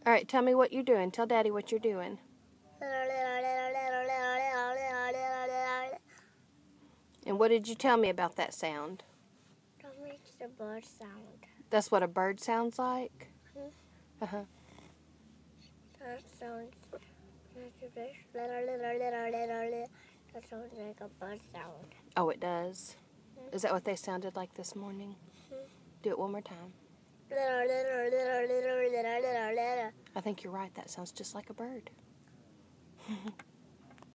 All right, tell me what you're doing. Tell Daddy what you're doing. And what did you tell me about that sound? That makes the bird sound. That's what a bird sounds like? Uh-huh. That sounds that sounds like a bird sound. Oh, it does? Is that what they sounded like this morning? Do it one more time. I think you're right. That sounds just like a bird.